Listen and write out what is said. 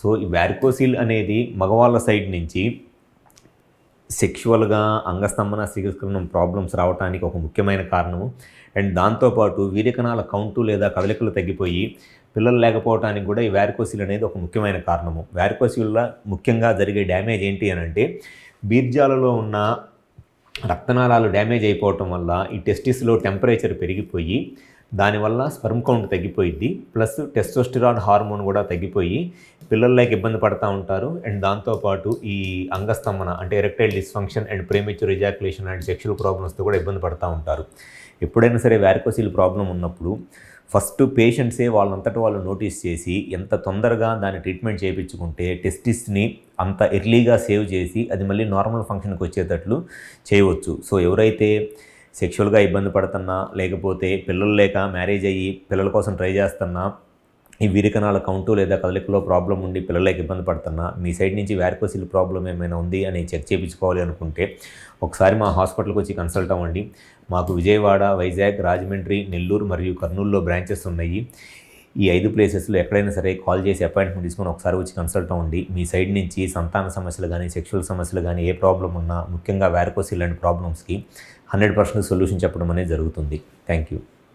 So ఈ varicocele అనేది మగవాళ్ళ సైడ్ నుంచి సెక్షువల్గా అంగస్తంభన శీఘ్రస్ఖలనం ప్రాబ్లమ్స్ రావడానికి ఒక ముఖ్యమైన కారణము. అండ్ దాంతోపాటు వీర్యకణాల కౌంటు లేదా కదలికలు తగ్గిపోయి పిల్లలు లేకపోవడానికి కూడా ఈ వారికోసిల్ అనేది ఒక ముఖ్యమైన కారణము. వారికోసిల్లో ముఖ్యంగా జరిగే డ్యామేజ్ ఏంటి అని అంటే బీర్జాలలో ఉన్న రక్తనాళాలు డ్యామేజ్ అయిపోవటం వల్ల ఈ టెస్టిస్లో టెంపరేచర్ పెరిగిపోయి దానివల్ల స్పెర్మ్ కౌంట్ తగ్గిపోయిద్ది, ప్లస్ టెస్టోస్టిరాన్ హార్మోన్ కూడా తగ్గిపోయి పిల్లల్లోకి ఇబ్బంది పడుతూ ఉంటారు. అండ్ దాంతోపాటు ఈ అంగస్తంభన అంటే erectile dysfunction and premature ejaculation and sexual ప్రాబ్లమ్స్తో కూడా ఇబ్బంది పడుతూ ఉంటారు. ఎప్పుడైనా సరే వారికోసిల్ ప్రాబ్లం ఉన్నప్పుడు ఫస్ట్ పేషెంట్సే వాళ్ళంతటా వాళ్ళు నోటీస్ చేసి ఎంత తొందరగా దాన్ని ట్రీట్మెంట్ చేయించుకుంటే టెస్టిస్ని అంత ఎర్లీగా సేవ్ చేసి అది మళ్ళీ నార్మల్ ఫంక్షన్కి వచ్చేటట్లు చేయవచ్చు. సో ఎవరైతే సెక్షువల్గా ఇబ్బంది పడుతున్నా, లేకపోతే పిల్లలు లేక మ్యారేజ్ అయ్యి పిల్లల కోసం ట్రై చేస్తున్నా, ఈ వీరికణాల కౌంటు లేదా కదలికలో ప్రాబ్లం ఉండి పిల్లలకి ఇబ్బంది పడుతున్నా, మీ సైడ్ నుంచి వారికోసిల్ ప్రాబ్లం ఏమైనా ఉంది అని చెక్ చేయించుకోవాలి అనుకుంటే ఒకసారి మా హాస్పిటల్కి వచ్చి కన్సల్ట్ అవ్వండి. మాకు విజయవాడ, వైజాగ్, రాజమండ్రి, నెల్లూరు మరియు కర్నూలులో బ్రాంచెస్ ఉన్నాయి. ఈ 5 ప్లేసెస్లో ఎక్కడైనా సరే కాల్ చేసి అపాయింట్మెంట్ తీసుకొని ఒకసారి వచ్చి కన్సల్ట్ అవ్వండి. మీ సైడ్ నుంచి సంతాన సమస్యలు కానీ, సెక్షువల్ సమస్యలు కానీ ఏ ప్రాబ్లం ఉన్నా, ముఖ్యంగా వారికోసిల్ లాంటి ప్రాబ్లమ్స్కి 100% సొల్యూషన్ చెప్పడం అనేది జరుగుతుంది. Thank you.